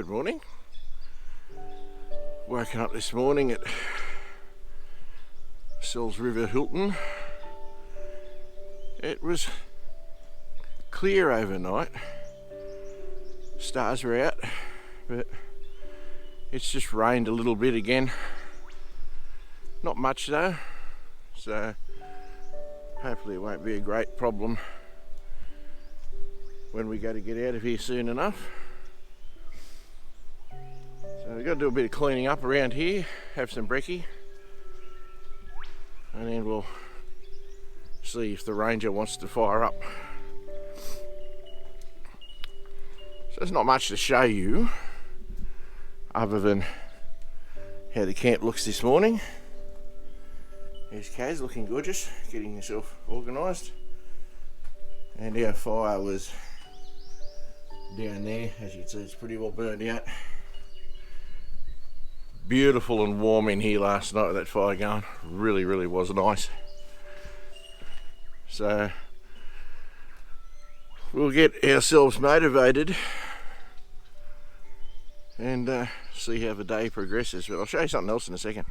morning. Woken up this morning at Sells River Hilton. It was clear overnight. Stars were out, but it's just rained a little bit again. Not much though, so hopefully it won't be a great problem when we go to get out of here soon enough. So we've got to do a bit of cleaning up around here, have some brekkie, and then we'll see if the ranger wants to fire up. So there's not much to show you other than how the camp looks this morning. There's Kaz looking gorgeous, getting himself organised, and our fire was down there. As you can see, it's pretty well burned out. Beautiful and warm in here last night with that fire going. Really was nice. So we'll get ourselves motivated and see how the day progresses, but I'll show you something else in a second.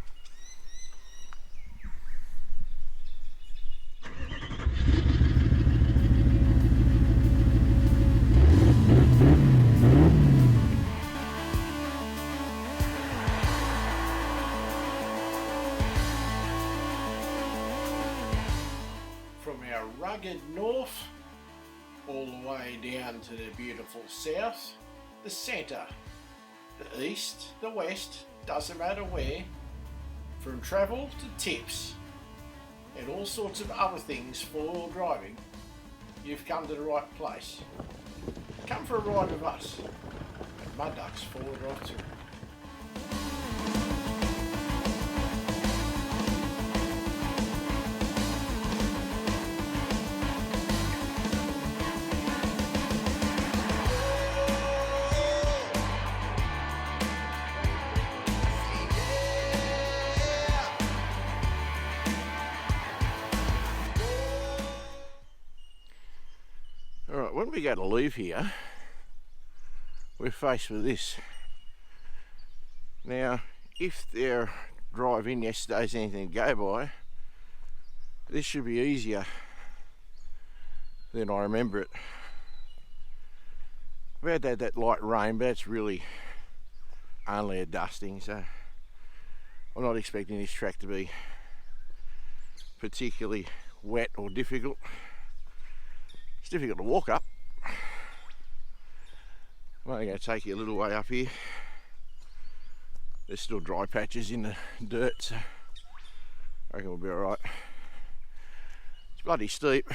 From our rugged north all the way down to the beautiful south, the centre, the east, the west, doesn't matter where, from travel to tips and all sorts of other things for driving, you've come to the right place. Come for a ride with us at Mud Ducks 4-wheel drive touring. Alright, when we go to leave here, we're faced with this. Now, if their drive in yesterday's anything to go by, this should be easier than I remember it. We had that light rain, but it's really only a dusting, so I'm not expecting this track to be particularly wet or difficult. It's difficult to walk up. I'm only going to take you a little way up here. There's still dry patches in the dirt, so I reckon we'll be alright. It's bloody steep.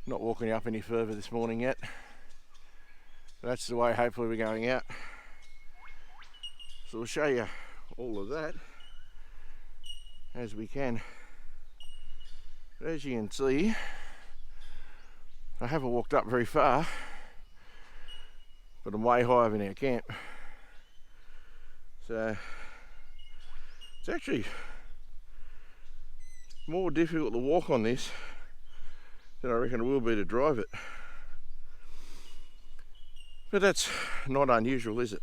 Not walking up any further this morning yet. That's the way hopefully we're going out. So we'll show you all of that as we can. But as you can see, I haven't walked up very far, but I'm way higher than our camp. So it's actually more difficult to walk on this than I reckon it will be to drive it. But that's not unusual, is it?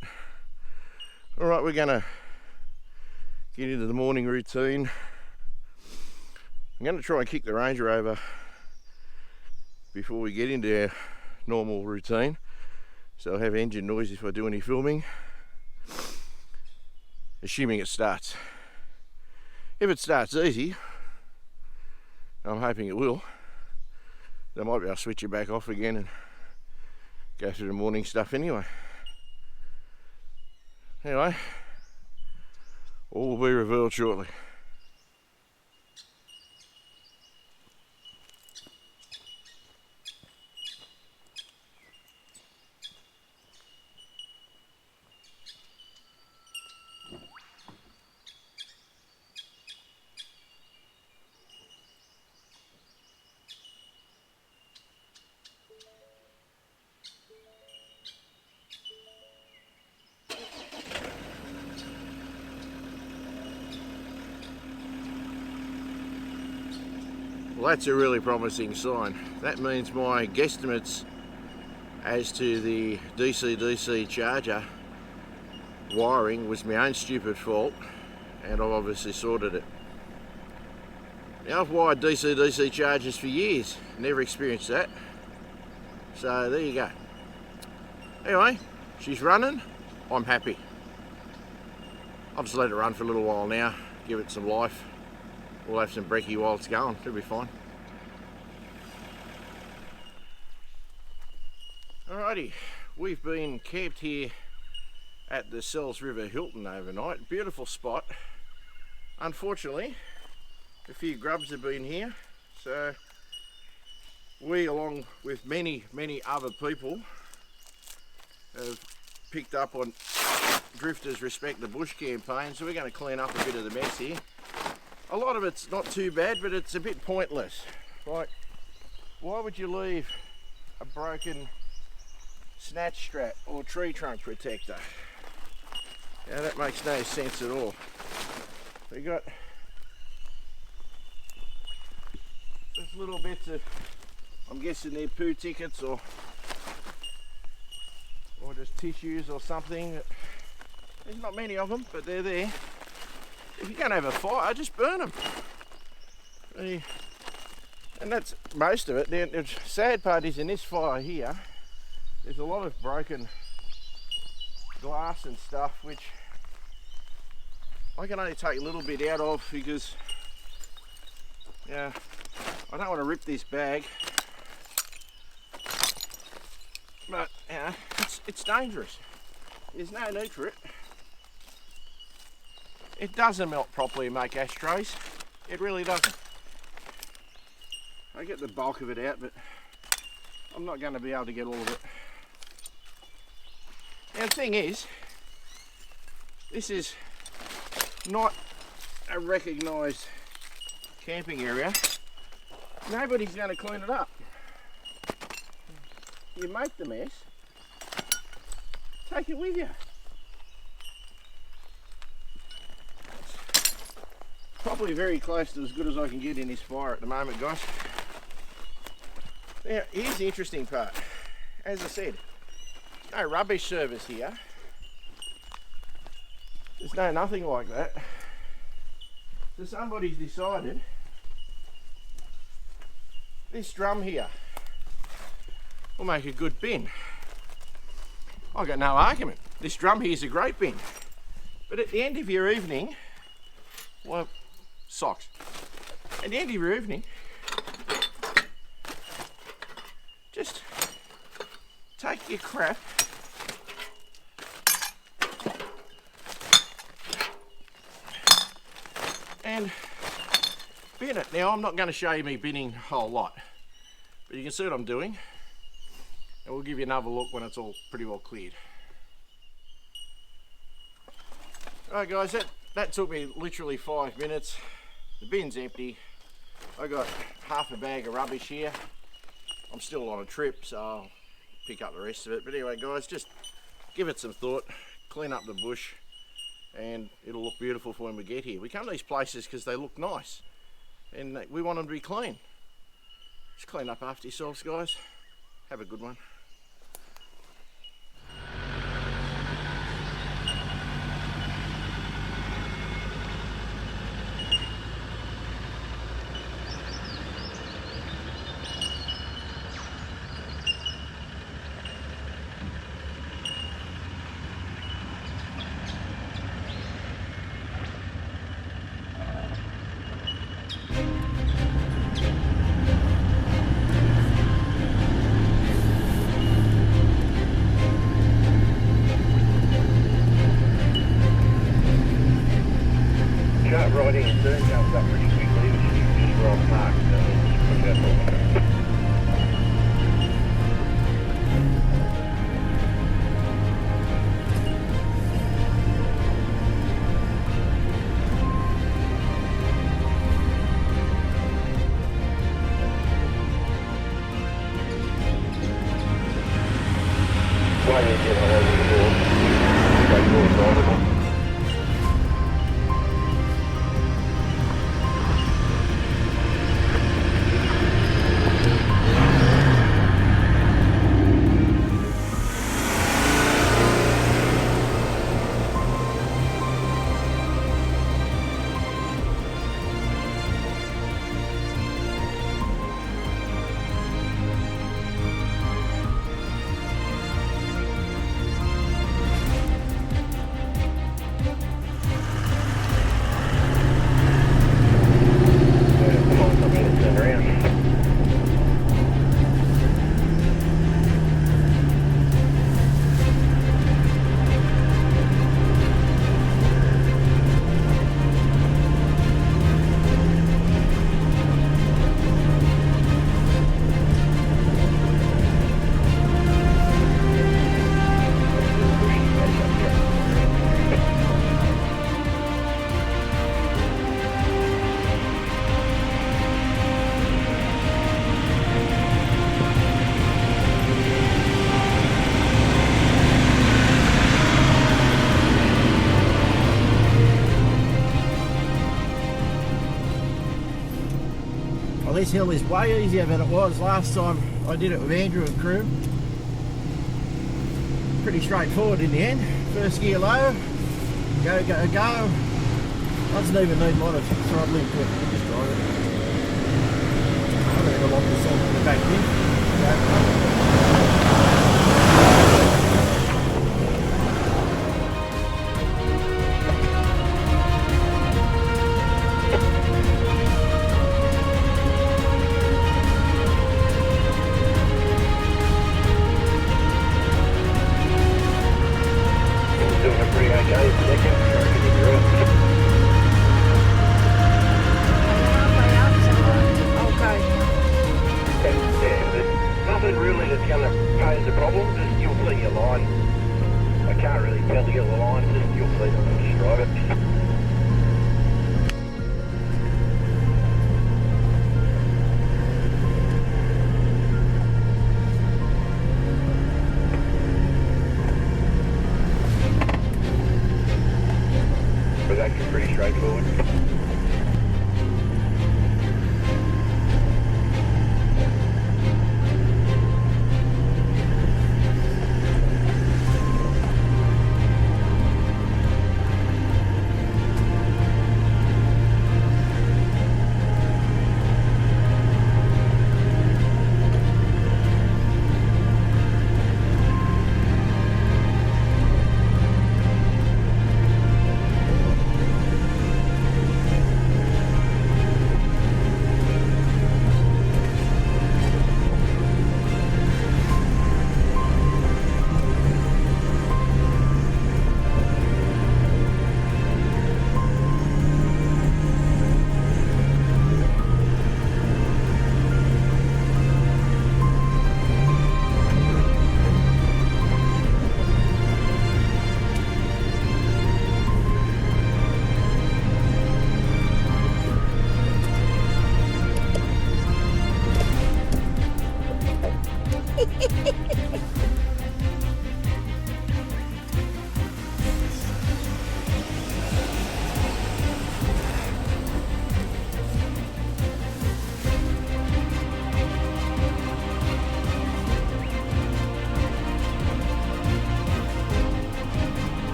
Alright, we're gonna get into the morning routine. I'm gonna try and kick the Ranger over before we get into our normal routine, so I'll have engine noise if I do any filming, assuming it starts. If it starts easy, I'm hoping it will, then I might be able to switch it back off again and go through the morning stuff anyway. Anyway, all will be revealed shortly. Well, that's a really promising sign. That means my guesstimates as to the DC-DC charger wiring was my own stupid fault, and I've obviously sorted it. Now, I've wired DC-DC chargers for years, never experienced that. So there you go. Anyway, she's running, I'm happy. I'll just let it run for a little while now, give it some life. We'll have some brekkie while it's going, it'll be fine. Alrighty, we've been camped here at the Sells River Hilton overnight. Beautiful spot. Unfortunately, a few grubs have been here, so we, along with many other people, have picked up on Drifters Respect the Bush campaign, so we're going to clean up a bit of the mess here. A lot of it's not too bad, but it's a bit pointless. Like, why would you leave a broken snatch strap or tree trunk protector? Yeah, that makes no sense at all. We got these little bits of, I'm guessing they're poo tickets or just tissues or something. There's not many of them, but they're there. If you're going to have a fire, just burn them. And that's most of it. The sad part is, in this fire here, there's a lot of broken glass and stuff, which I can only take a little bit out of because, yeah, I don't want to rip this bag, but yeah, it's dangerous. There's no need for it. It doesn't melt properly and make ashtrays. It really doesn't. I get the bulk of it out, but I'm not going to be able to get all of it. And the thing is, this is not a recognised camping area. Nobody's going to clean it up. You make the mess, take it with you. It's probably very close to as good as I can get in this fire at the moment, guys. Now, here's the interesting part. As I said, no rubbish service here. There's nothing like that. So somebody's decided this drum here will make a good bin. I've got no argument. This drum here is a great bin. But at the end of your evening, well, socks. At the end of your evening, just take your crap and bin it. Now, I'm not going to show you me binning a whole lot, but you can see what I'm doing, and we'll give you another look when it's all pretty well cleared. Alright guys, that took me literally 5 minutes. The bin's empty. I got half a bag of rubbish here. I'm still on a trip, so I'll pick up the rest of it. But anyway guys, just give it some thought, clean up the bush, and it'll look beautiful for when we get here. We come to these places because they look nice, and we want them to be clean. Just clean up after yourselves, guys. Have a good one. Riding and soon comes up pretty quickly, which is just where I'm parked, so just push that forward. Why did you get all over the board? Like more drivable. this hill is way easier than it was last time I did it with Andrew and crew. Pretty straightforward in the end. First gear low, go, go, go. Doesn't even need a lot of throttling to it, you just drive it. I'm going to lock this on in the back here. Pretty straightforward.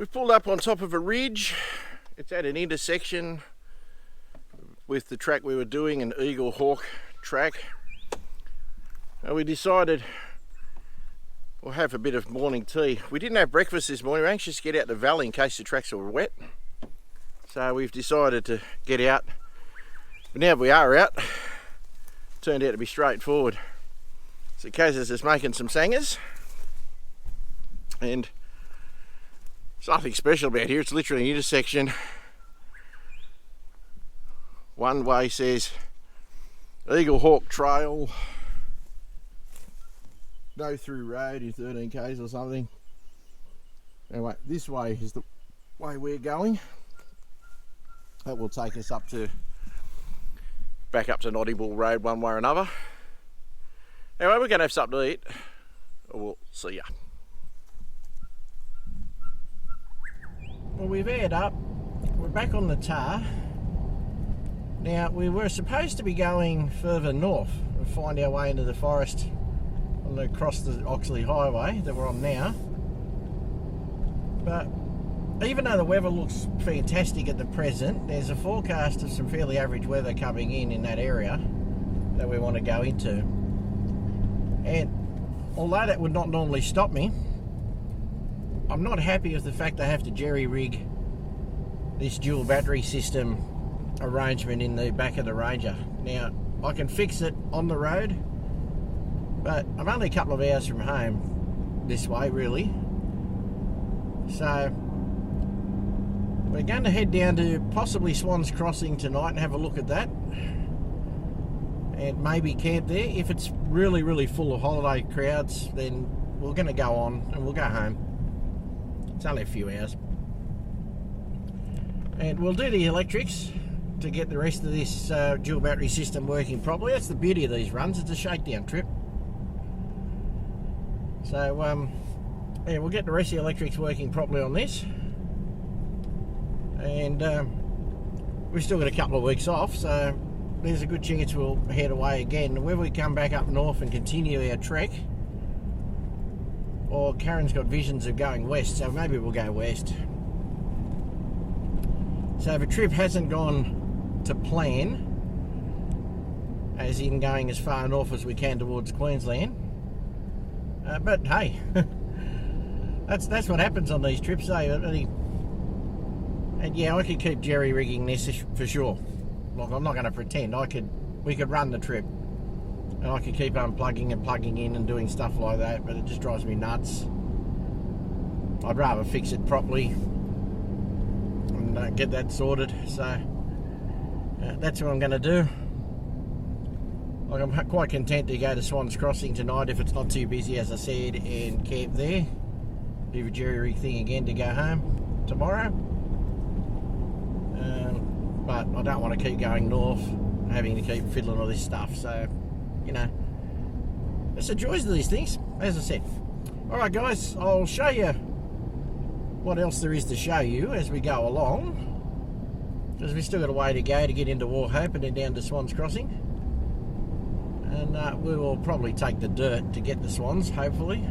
We've pulled up on top of a ridge. It's at an intersection with the track we were doing, an Eagle Hawk track. And we decided we'll have a bit of morning tea. We didn't have breakfast this morning. We were anxious to get out the valley in case the tracks were wet. So we've decided to get out. But now we are out. Turned out to be straightforward. So Kaz is just making some sangers. And there's nothing special about here. It's literally an intersection. One way says Eagle Hawk Trail. Go through road in 13 k's or something. Anyway, this way is the way we're going. That will take us back up to Noddy Bull Road one way or another. Anyway, we're going to have something to eat. We'll see ya. Well, we've aired up. We're back on the tar. Now, we were supposed to be going further north and find our way into the forest across the Oxley Highway that we're on now. But even though the weather looks fantastic at the present, there's a forecast of some fairly average weather coming in that area that we want to go into. And although that would not normally stop me, I'm not happy with the fact I have to jerry-rig this dual battery system arrangement in the back of the Ranger. Now, I can fix it on the road, but I'm only a couple of hours from home this way, really. So we're going to head down to possibly Swans Crossing tonight and have a look at that, and maybe camp there. If it's really, really full of holiday crowds, then we're going to go on and we'll go home. It's only a few hours. And we'll do the electrics to get the rest of this dual battery system working properly. That's the beauty of these runs. It's a shakedown trip. So, yeah, we'll get the rest of the electrics working properly on this. And we've still got a couple of weeks off, so there's a good chance we'll head away again. Whether we come back up north and continue our trek, or Karen's got visions of going west, so maybe we'll go west. So the trip hasn't gone to plan, as in going as far north as we can towards Queensland. But hey, that's what happens on these trips, eh? And yeah, I could keep jerry-rigging this for sure. Like, I'm not going to pretend. We could run the trip, and I could keep unplugging and plugging in and doing stuff like that, but it just drives me nuts. I'd rather fix it properly and get that sorted. So that's what I'm going to do. Like, I'm quite content to go to Swans Crossing tonight if it's not too busy, as I said, and camp there. Do the jerry-rig thing again to go home tomorrow. But I don't want to keep going north, having to keep fiddling all this stuff. So, you know, it's the joys of these things, as I said. Alright guys, I'll show you what else there is to show you as we go along, because we've still got a way to go to get into Wauchope and then down to Swans Crossing. And we will probably take the dirt to get the Swans, hopefully.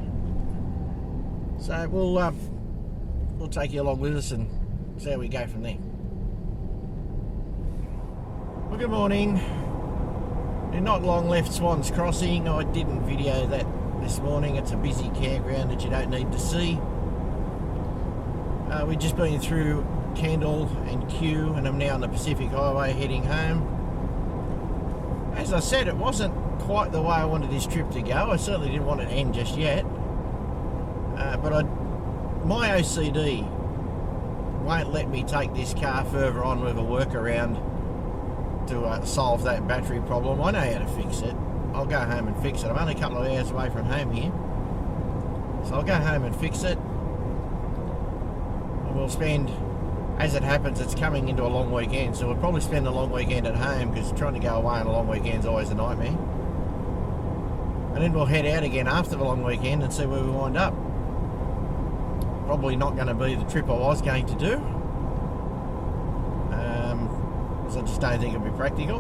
So we'll take you along with us and see how we go from there. Well, good morning. You're not long left Swans Crossing. I didn't video that this morning. It's a busy campground that you don't need to see. We've just been through Kendall and Kew, and I'm now on the Pacific Highway heading home. As I said, it wasn't quite the way I wanted this trip to go. I certainly didn't want it to end just yet. But my OCD won't let me take this car further on with a workaround to solve that battery problem. I know how to fix it. I'll go home and fix it. I'm only a couple of hours away from home here, so I'll go home and fix it. And we'll spend, as it happens, it's coming into a long weekend, so we'll probably spend the long weekend at home, because trying to go away on a long weekend is always a nightmare. And then we'll head out again after the long weekend and see where we wind up. Probably not going to be the trip I was going to do, because I just don't think it'll be practical.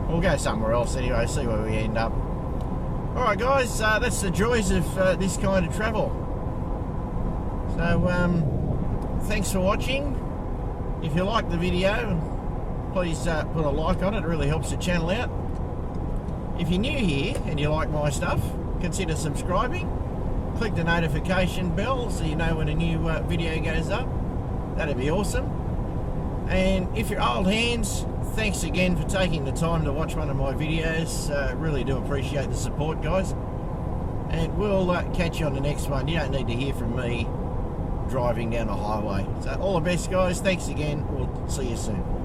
We'll go somewhere else anyway, see where we end up. Alright guys, that's the joys of this kind of travel. So thanks for watching. If you like the video, please put a like on it. It really helps the channel out. If you're new here and you like my stuff, consider subscribing. Click the notification bell so you know when a new video goes up. That'd be awesome. And if you're old hands, thanks again for taking the time to watch one of my videos. Really do appreciate the support, guys. And we'll catch you on the next one. You don't need to hear from me driving down a highway. So all the best, guys. Thanks again. We'll see you soon.